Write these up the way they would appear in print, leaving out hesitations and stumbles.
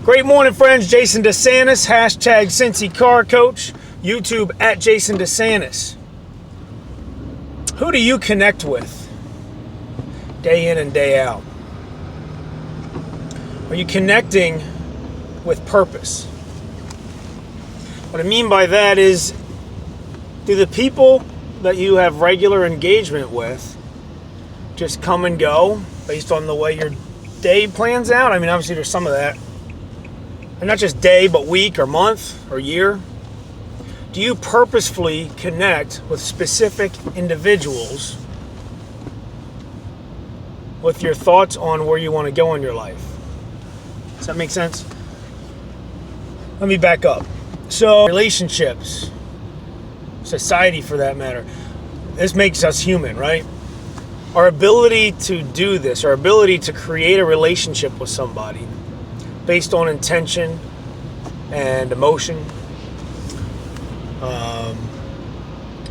Great morning, friends. Jason DeSantis, hashtag Cincy Car Coach, YouTube at Jason DeSantis. Who do you connect with day in and day out? Are you connecting with purpose? What I mean by that is, do the people that you have regular engagement with just come and go based on the way your day plans out? I mean, obviously there's some of that. And not just day, but week or month or year. Do you purposefully connect with specific individuals with your thoughts on where you want to go in your life? Does that make sense? Let me back up. So, relationships, society for that matter, this makes us human, right? Our ability to do this, our ability to create a relationship with somebody based on intention and emotion,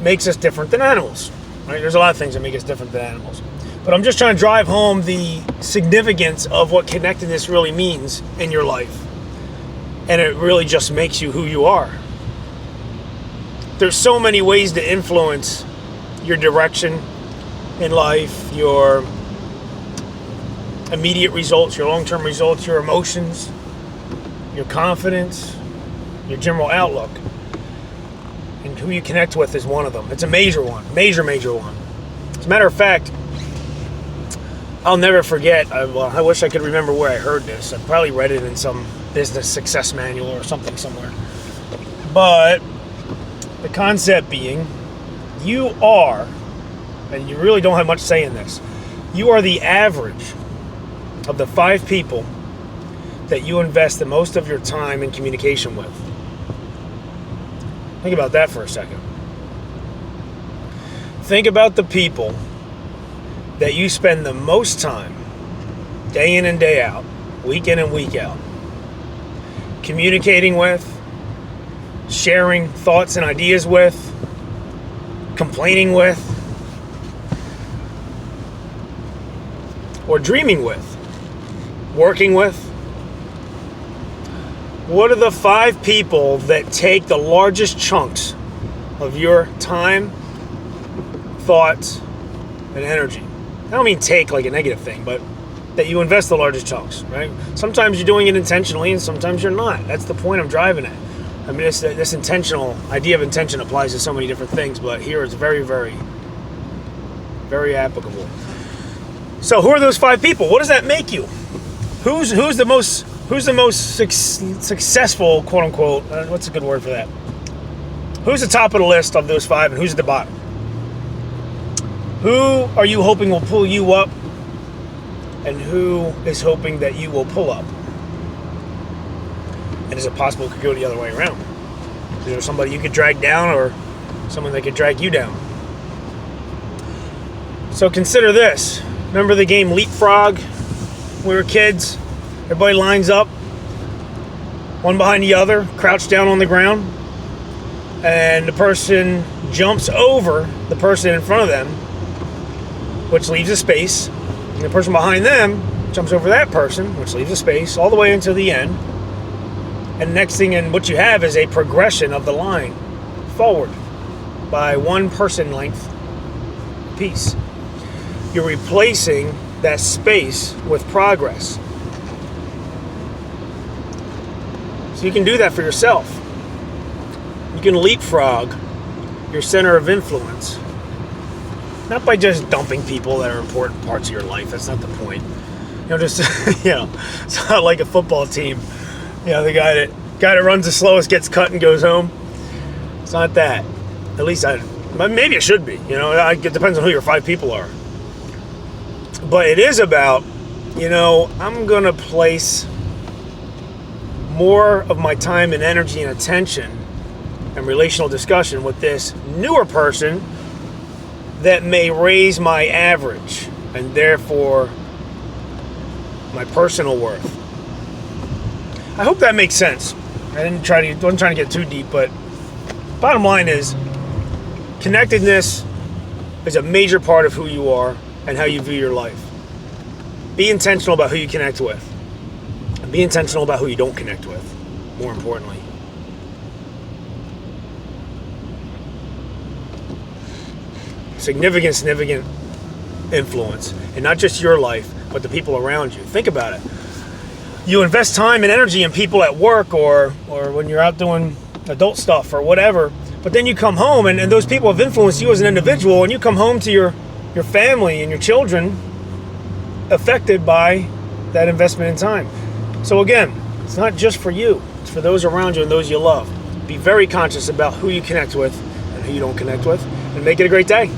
makes us different than animals, right? There's a lot of things that make us different than animals. But I'm just trying to drive home the significance of what connectedness really means in your life. And it really just makes you who you are. There's so many ways to influence your direction in life, your immediate results, your long-term results, your emotions, your confidence, your general outlook. And who you connect with is one of them. It's a major one. Major one. As a matter of fact, I'll never forget, I wish I could remember where I heard this. I probably read it in some business success manual or something somewhere. But the concept being, you are, and you really don't have much say in this, you are the average of the 5 people that you invest the most of your time in communication with. Think about that for a second. Think about the people that you spend the most time, day in and day out, week in and week out, communicating with, sharing thoughts and ideas with, complaining with, or dreaming with, working with. What are the 5 people that take the largest chunks of your time, thoughts, and energy? I don't mean take like a negative thing, but that you invest the largest chunks, right? Sometimes you're doing it intentionally and sometimes you're not. That's the point I'm driving at. I mean, this intentional idea of intention applies to so many different things, but here it's very, very, very applicable. So who are those 5 people? What does that make you? Who's the most successful, quote unquote, what's a good word for that? Who's the top of the list of those 5 and who's at the bottom? Who are you hoping will pull you up and who is hoping that you will pull up? And is it possible it could go the other way around? Is there somebody you could drag down or someone that could drag you down? So consider this. Remember the game Leapfrog? When we were kids, everybody lines up, one behind the other, crouched down on the ground, and the person jumps over the person in front of them, which leaves a space, and the person behind them jumps over that person, which leaves a space, all the way until the end. And next thing, and what you have is a progression of the line forward by 1 person length piece. You're replacing that space with progress. So you can do that for yourself. You can leapfrog your center of influence. Not by just dumping people that are important parts of your life. That's not the point. Just, it's not like a football team. The guy that runs the slowest gets cut and goes home. It's not that. At least maybe it should be. It depends on who your 5 people are. But it is about, I'm going to place more of my time and energy and attention and relational discussion with this newer person that may raise my average and therefore my personal worth. I hope that makes sense. Wasn't trying to get too deep, but bottom line is connectedness is a major part of who you are and how you view your life. Be intentional about who you connect with. Be intentional about who you don't connect with, more importantly. Significant influence. And not just your life, but the people around you. Think about it. You invest time and energy in people at work or when you're out doing adult stuff or whatever, but then you come home and those people have influenced you as an individual, and you come home to your family and your children affected by that investment in time. So again, it's not just for you, it's for those around you and those you love. Be very conscious about who you connect with and who you don't connect with, and make it a great day.